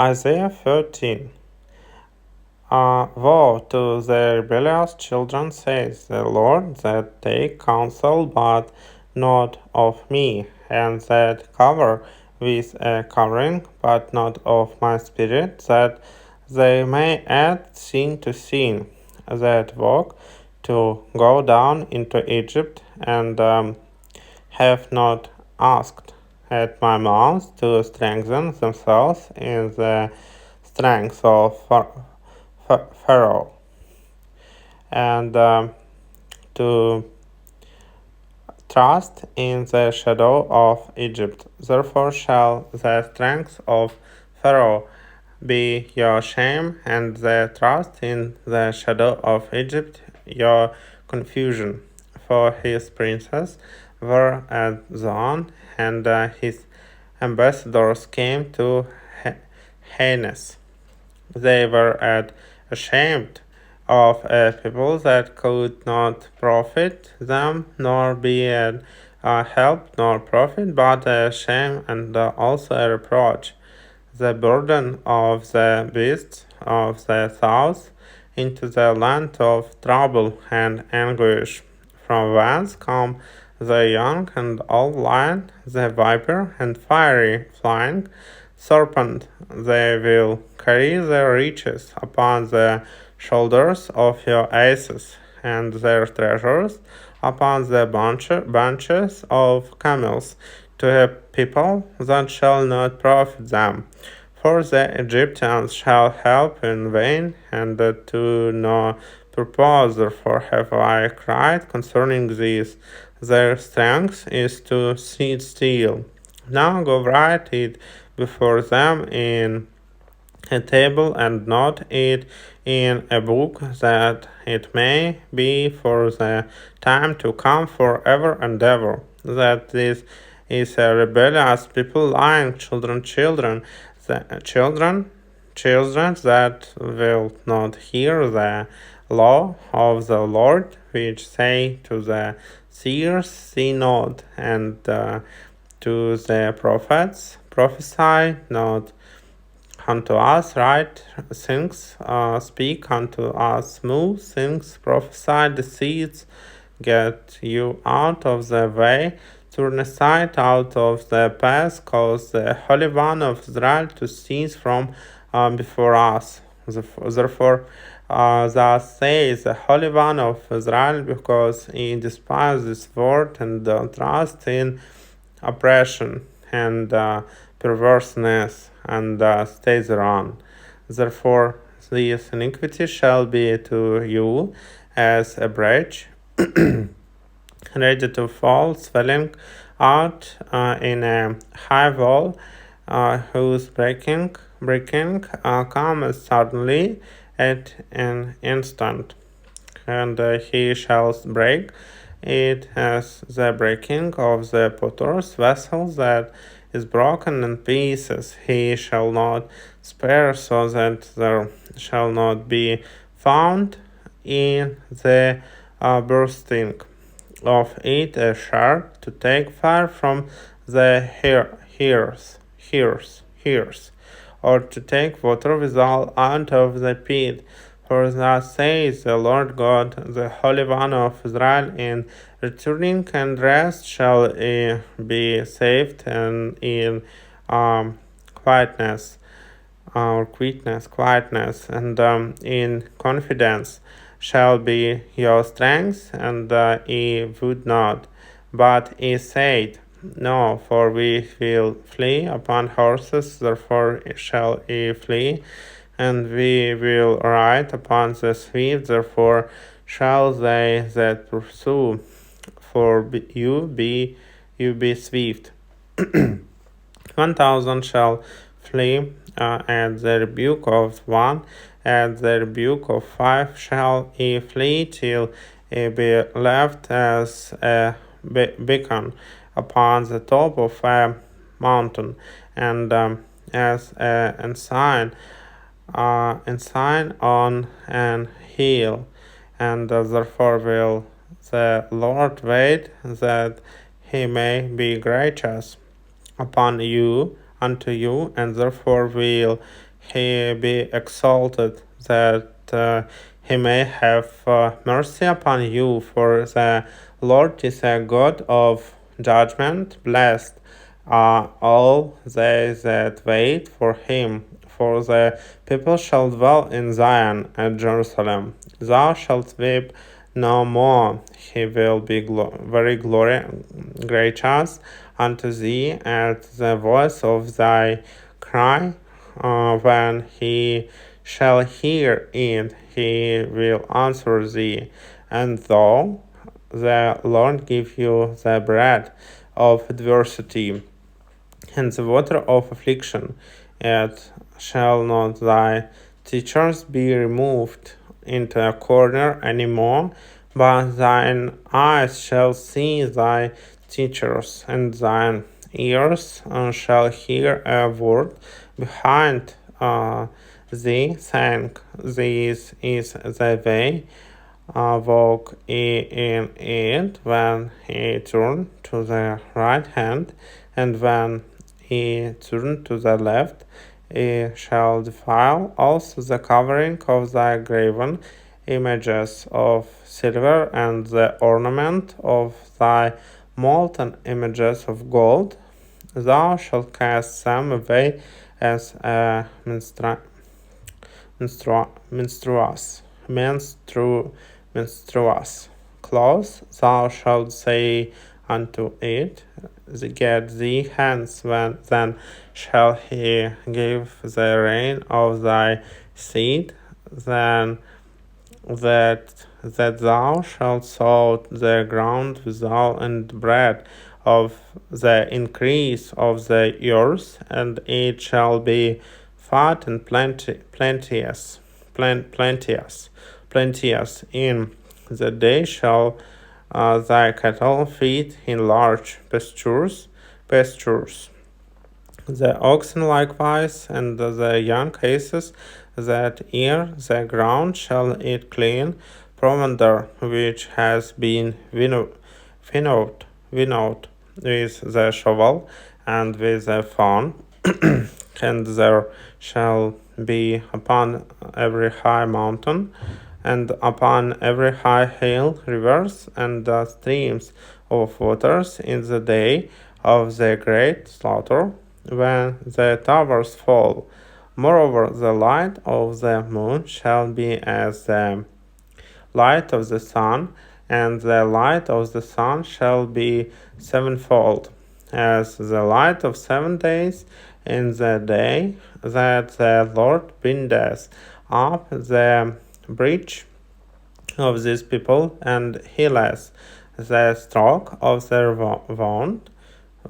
Isaiah 13. Woe to the rebellious children, says the Lord, that take counsel, but not of me, and that cover with a covering, but not of my spirit, that they may add sin to sin, that walk to go down into Egypt, and have not asked at my mouth to strengthen themselves in the strength of Pharaoh, and to trust in the shadow of Egypt. Therefore shall the strength of Pharaoh be your shame, and the trust in the shadow of Egypt your confusion. For his princes were at Zoan, and his ambassadors came to Hanes. They were ashamed of a people that could not profit them, nor be a help nor profit, but a shame and also a reproach. The burden of the beasts of the south into the land of trouble and anguish, from whence come the young and old lion, the viper and fiery flying serpent. They will carry their riches upon the shoulders of your asses, and their treasures upon the bunches of camels, to a people that shall not profit them. For the Egyptians shall help in vain, and to no purpose. Therefore have I cried concerning these. Their strength is to sit still. Now go write it before them in a table, and not it in a book, that it may be for the time to come forever and ever. That this is a rebellious people, lying children that will not hear the law of the Lord, which say to the seers, see not, and to the prophets, prophesy not. Unto us right things, speak unto us smooth things, prophesy deceits, get you out of the way, turn aside out of the path, cause the Holy One of Israel to cease from before us. Therefore, thus says the Holy One of Israel, because he despised this word and trust in oppression and perverseness, and stays thereon. Therefore, this iniquity shall be to you as a breach ready to fall, swelling out in a high wall, whose breaking comes suddenly at an instant, and he shall break it as the breaking of the potter's vessel that is broken in pieces. He shall not spare, so that there shall not be found in the bursting of it a shark to take fire from the hears, or to take water withal out of the pit. For thus says the Lord God, the Holy One of Israel, in returning and rest shall be saved, and in quietness, and in confidence shall be your strength, and ye would not. But he said, no, for we will flee upon horses, therefore shall ye flee, and we will ride upon the swift, therefore shall they that pursue, for you be swift. 1,000 shall flee at the rebuke of one, at the rebuke of 5 shall ye flee, till ye be left as a beacon upon the top of a mountain, and as an ensign on an hill. And therefore will the Lord wait, that he may be gracious upon you, unto you, and therefore will he be exalted, that he may have mercy upon you. For the Lord is a God of judgment. Blessed are all they that wait for him. For the people shall dwell in Zion and Jerusalem. Thou shalt weep no more. He will be very gracious unto thee at the voice of thy cry. When he shall hear it, he will answer thee. And though the Lord give you the bread of adversity and the water of affliction, yet shall not thy teachers be removed into a corner any more, but thine eyes shall see thy teachers, and thine ears shall hear a word behind thee, saying, This is the way, walk ye in it. When he turn to the right hand, and when he turn to the left, he shall defile also the covering of thy graven images of silver, and the ornament of thy molten images of gold. Thou shalt cast them away as a menstruous clothes. Thou shalt say unto it, Get thee hence. Then shall he give the rain of thy seed, then that thou shalt sow the ground withal, and bread of the increase of the earth, and it shall be fat and plenteous. In the day shall thy cattle feed in large pastures. The oxen likewise, and the young asses that ear the ground shall eat clean provender, which has been winnowed with the shovel and with the fan. And there shall be upon every high mountain, and upon every high hill, rivers and streams of waters in the day of the great slaughter, when the towers fall. Moreover, the light of the moon shall be as the light of the sun, and the light of the sun shall be sevenfold, as the light of 7 days in the day that the Lord bindeth up the breach of these people, and healeth the stroke of their wound.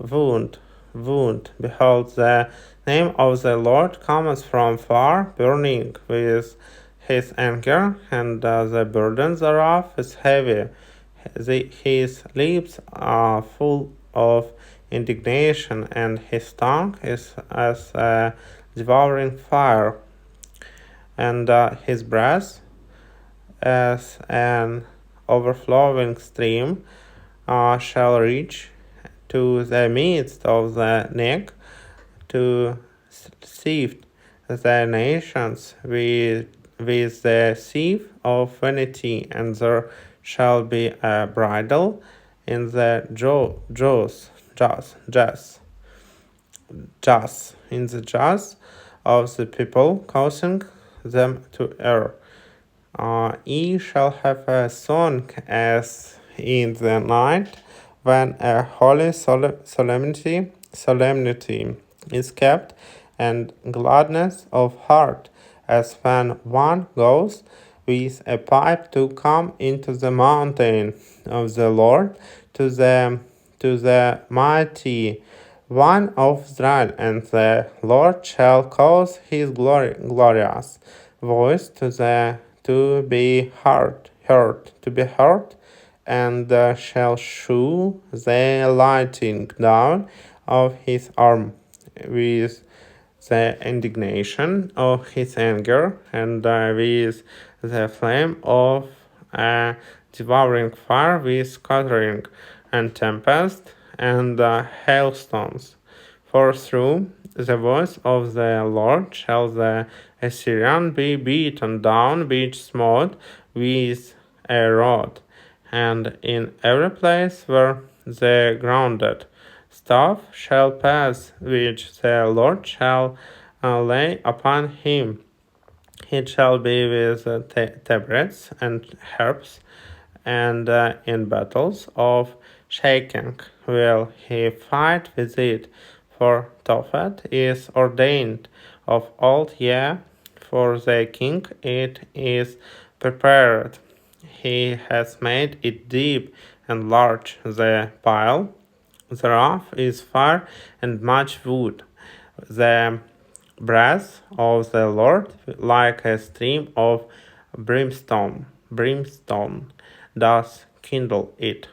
Behold, the name of the Lord cometh from far, burning with his anger, and the burden thereof is heavy. His lips are full of indignation, and his tongue is as a devouring fire, and his breath as an overflowing stream shall reach to the midst of the neck, to sift the nations with the sieve of vanity, and there shall be a bridle in the jaws of the people, causing them to err. Ye shall have a song as in the night, when a holy solemnity is kept, and gladness of heart, as when one goes with a pipe to come into the mountain of the Lord, to the mighty one of Israel, and the Lord shall cause his glorious voice to be heard, and shall shew the lighting down of his arm with the indignation of his anger, and with the flame of a devouring fire, with scattering and tempest and hailstones. For through the voice of the Lord shall the Assyrian be beaten down, which smote with a rod, and in every place where the grounded staff shall pass, which the Lord shall lay upon him. It shall be with tabrets and harps, and in battles of shaking will he fight with it. For Tophet is ordained of old, yea, for the king it is prepared. He has made it deep and large. The pile thereof is fire and much wood. The breath of the Lord like a stream of brimstone does kindle it.